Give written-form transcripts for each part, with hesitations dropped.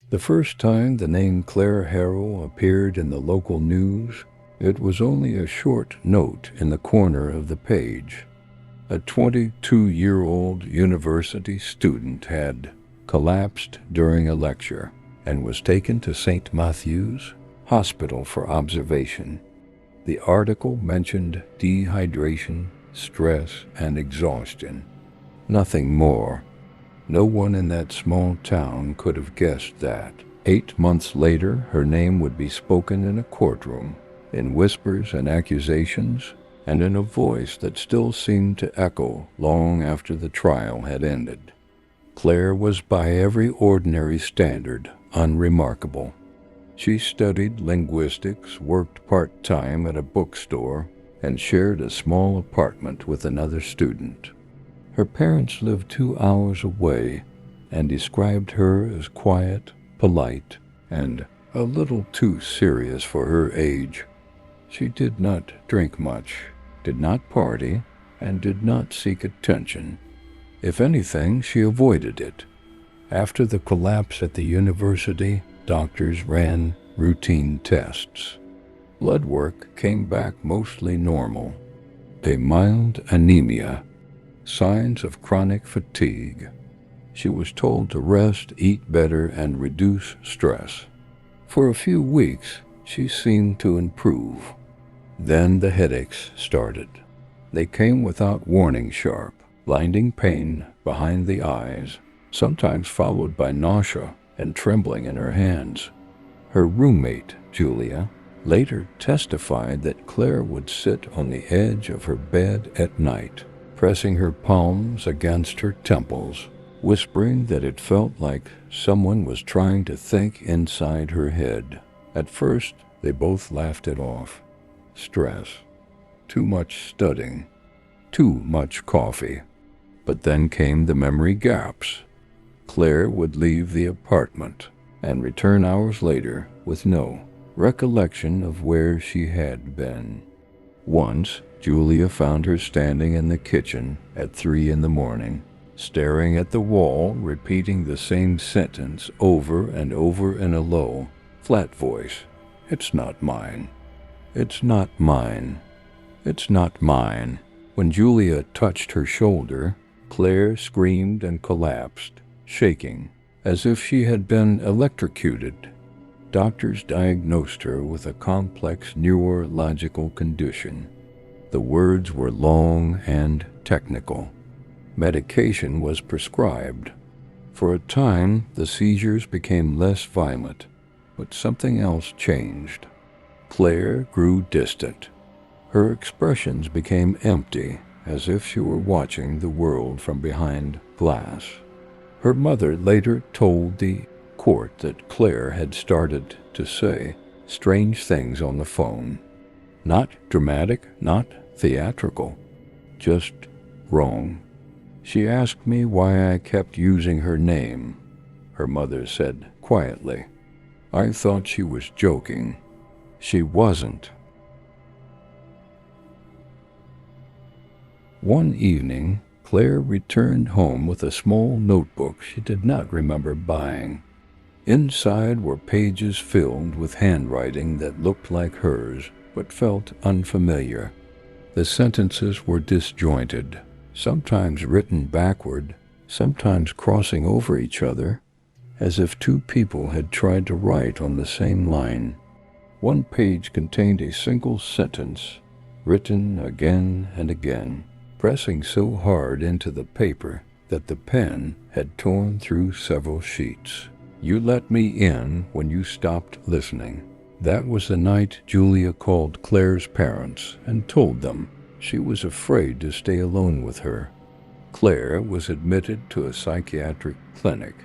The first time the name Claire Harrow appeared in the local news, it was only a short note in the corner of the page. A 22-year-old university student had collapsed during a lecture and was taken to St. Matthew's Hospital for observation. The article mentioned dehydration, stress, and exhaustion. Nothing more. No one in that small town could have guessed that. 8 months later, her name would be spoken in a courtroom, in whispers and accusations, and in a voice that still seemed to echo long after the trial had ended. Claire was by every ordinary standard unremarkable. She studied linguistics, worked part-time at a bookstore, and shared a small apartment with another student. Her parents lived 2 hours away and described her as quiet, polite, and a little too serious for her age. She did not drink much, did not party, and did not seek attention. If anything, she avoided it. After the collapse at the university, doctors ran routine tests. Blood work came back mostly normal. A mild anemia, signs of chronic fatigue. She was told to rest, eat better, and reduce stress. For a few weeks, she seemed to improve. Then the headaches started. They came without warning, sharp, blinding pain behind the eyes, sometimes followed by nausea and trembling in her hands. Her roommate, Julia, later testified that Claire would sit on the edge of her bed at night, pressing her palms against her temples, whispering that it felt like someone was trying to think inside her head. At first, they both laughed it off. Stress, too much studying, too much coffee. But then came the memory gaps. Claire would leave the apartment and return hours later with no recollection of where she had been. Once, Julia found her standing in the kitchen at 3 a.m, staring at the wall, repeating the same sentence over and over in a low, flat voice. "It's not mine. It's not mine. It's not mine." When Julia touched her shoulder, Claire screamed and collapsed, shaking, as if she had been electrocuted. Doctors diagnosed her with a complex neurological condition. The words were long and technical. Medication was prescribed. For a time, the seizures became less violent, but something else changed. Claire grew distant. Her expressions became empty, as if she were watching the world from behind glass. Her mother later told the court that Claire had started to say strange things on the phone. Not dramatic, not theatrical, just wrong. She asked me why I kept using her name. Her mother said quietly, "I thought she was joking." She wasn't. One evening, Claire returned home with a small notebook she did not remember buying. Inside were pages filled with handwriting that looked like hers, but felt unfamiliar. The sentences were disjointed, sometimes written backward, sometimes crossing over each other, as if two people had tried to write on the same line. One page contained a single sentence, written again and again, pressing so hard into the paper that the pen had torn through several sheets. "You let me in when you stopped listening." That was the night Julia called Claire's parents and told them she was afraid to stay alone with her. Claire was admitted to a psychiatric clinic.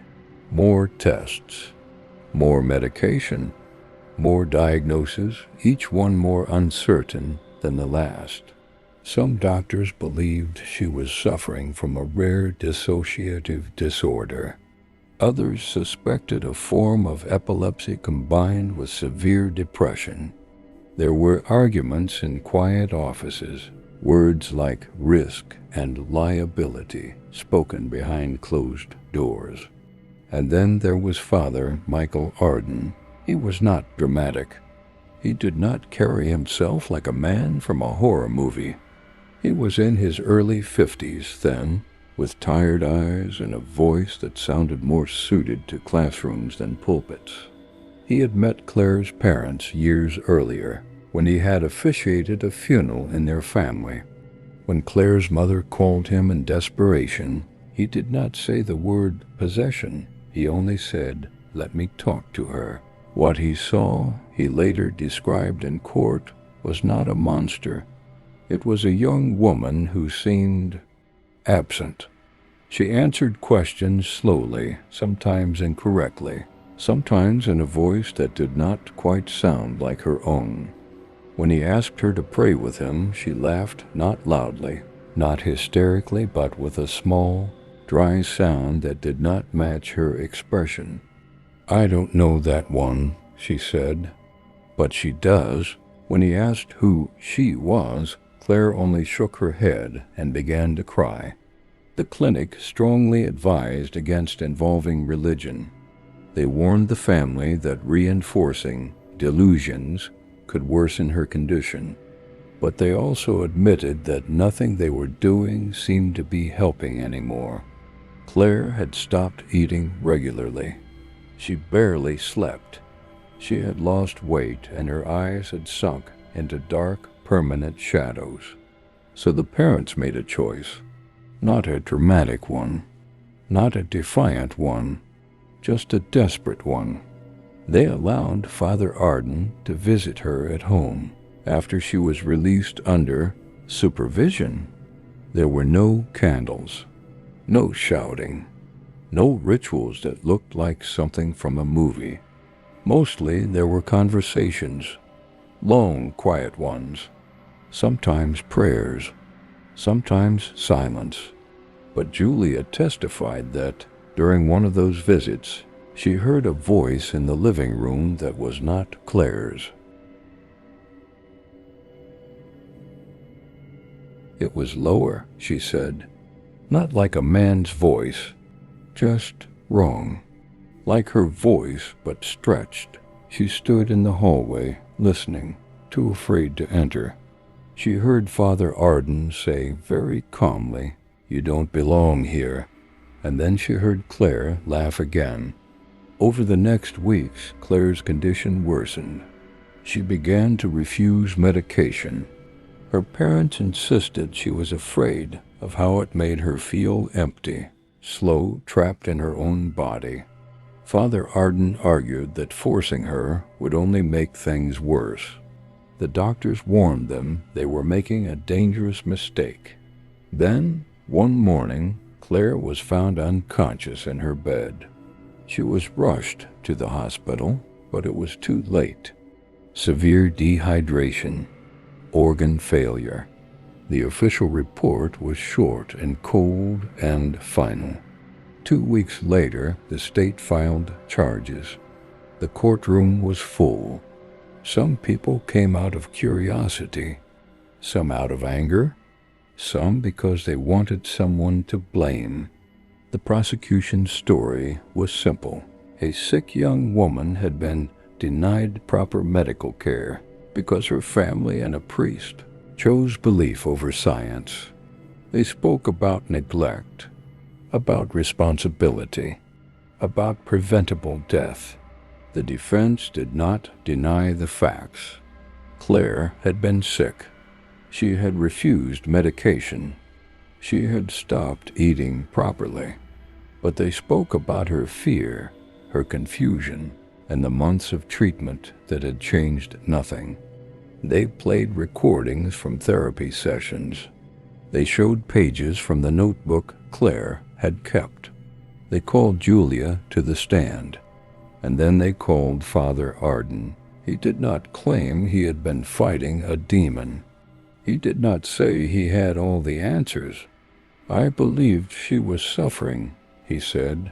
More tests, more medication, more diagnoses, each one more uncertain than the last. Some doctors believed she was suffering from a rare dissociative disorder. Others suspected a form of epilepsy combined with severe depression. There were arguments in quiet offices, words like risk and liability spoken behind closed doors. And then there was Father Michael Arden. He was not dramatic. He did not carry himself like a man from a horror movie. He was in his early 50s then, with tired eyes and a voice that sounded more suited to classrooms than pulpits. He had met Claire's parents years earlier, when he had officiated a funeral in their family. When Claire's mother called him in desperation, he did not say the word possession. He only said, "Let me talk to her." What he saw, he later described in court, was not a monster. It was a young woman who seemed absent. She answered questions slowly, sometimes incorrectly, sometimes in a voice that did not quite sound like her own. When he asked her to pray with him, she laughed not loudly, not hysterically, but with a small, dry sound that did not match her expression. "I don't know that one," she said. "But she does." When he asked who she was, Claire only shook her head and began to cry. The clinic strongly advised against involving religion. They warned the family that reinforcing delusions could worsen her condition, but they also admitted that nothing they were doing seemed to be helping anymore. Claire had stopped eating regularly. She barely slept. She had lost weight and her eyes had sunk into dark, permanent shadows. So the parents made a choice, not a dramatic one, not a defiant one, just a desperate one. They allowed Father Arden to visit her at home after she was released under supervision. There were no candles, no shouting, no rituals that looked like something from a movie. Mostly there were conversations, long, quiet ones, sometimes prayers, sometimes silence. But Julia testified that during one of those visits, she heard a voice in the living room that was not Claire's. It was lower, she said, not like a man's voice, just wrong. Like her voice, but stretched. She stood in the hallway, listening, too afraid to enter. She heard Father Arden say very calmly, "You don't belong here." And then she heard Claire laugh again. Over the next weeks, Claire's condition worsened. She began to refuse medication. Her parents insisted she was afraid of how it made her feel empty, slow, trapped in her own body. Father Arden argued that forcing her would only make things worse. The doctors warned them they were making a dangerous mistake. Then, one morning, Claire was found unconscious in her bed. She was rushed to the hospital, but it was too late. Severe dehydration, organ failure. The official report was short and cold and final. 2 weeks later, the state filed charges. The courtroom was full. Some people came out of curiosity, some out of anger, some because they wanted someone to blame. The prosecution's story was simple. A sick young woman had been denied proper medical care because her family and a priest chose belief over science. They spoke about neglect, about responsibility, about preventable death. The defense did not deny the facts. Claire had been sick. She had refused medication. She had stopped eating properly. But they spoke about her fear, her confusion, and the months of treatment that had changed nothing. They played recordings from therapy sessions. They showed pages from the notebook Claire had kept. They called Julia to the stand, and then they called Father Arden. He did not claim he had been fighting a demon. He did not say he had all the answers. "I believed she was suffering," he said,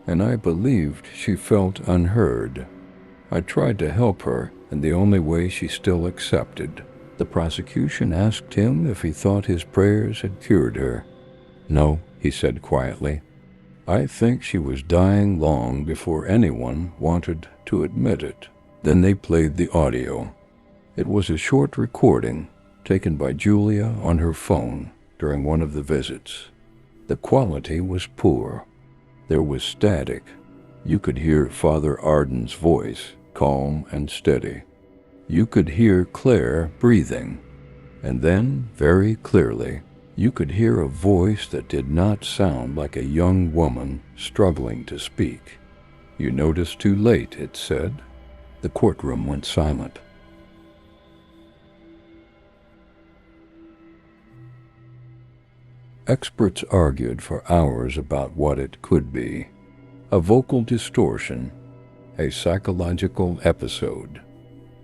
"and I believed she felt unheard. I tried to help her in the only way she still accepted." The prosecution asked him if he thought his prayers had cured her. "No," he said quietly. I think she was dying long before anyone wanted to admit it. Then they played the audio. It was a short recording taken by Julia on her phone during one of the visits. The quality was poor. There was static. You could hear Father Arden's voice, calm and steady. You could hear Claire breathing. And then, very clearly, you could hear a voice that did not sound like a young woman struggling to speak. "You noticed too late," it said. The courtroom went silent. Experts argued for hours about what it could be. A vocal distortion, a psychological episode,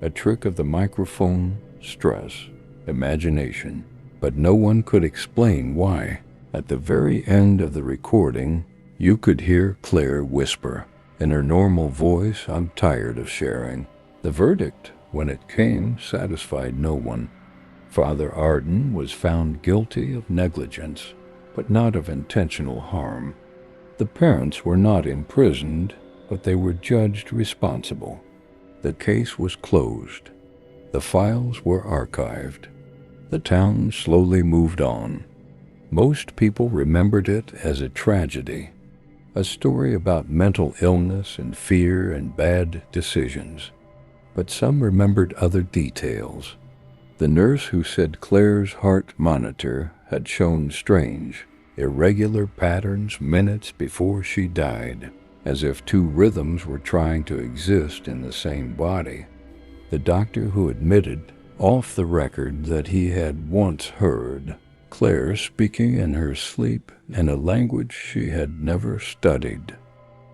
a trick of the microphone, stress, imagination. But no one could explain why. At the very end of the recording, you could hear Claire whisper, in her normal voice, "I'm tired of sharing." The verdict, when it came, satisfied no one. Father Arden was found guilty of negligence, but not of intentional harm. The parents were not imprisoned, but they were judged responsible. The case was closed. The files were archived. The town slowly moved on. Most people remembered it as a tragedy, a story about mental illness and fear and bad decisions. But some remembered other details. The nurse who said Claire's heart monitor had shown strange, irregular patterns minutes before she died, as if two rhythms were trying to exist in the same body. The doctor who admitted, off the record, that he had once heard Claire speaking in her sleep in a language she had never studied.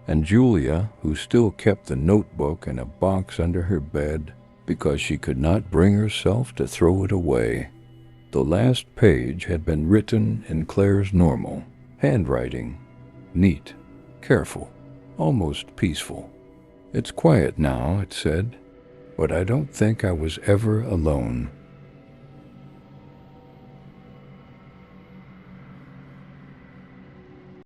And Julia, who still kept the notebook in a box under her bed because she could not bring herself to throw it away. The last page had been written in Claire's normal handwriting, neat, careful, almost peaceful. "It's quiet now," it said, "but I don't think I was ever alone.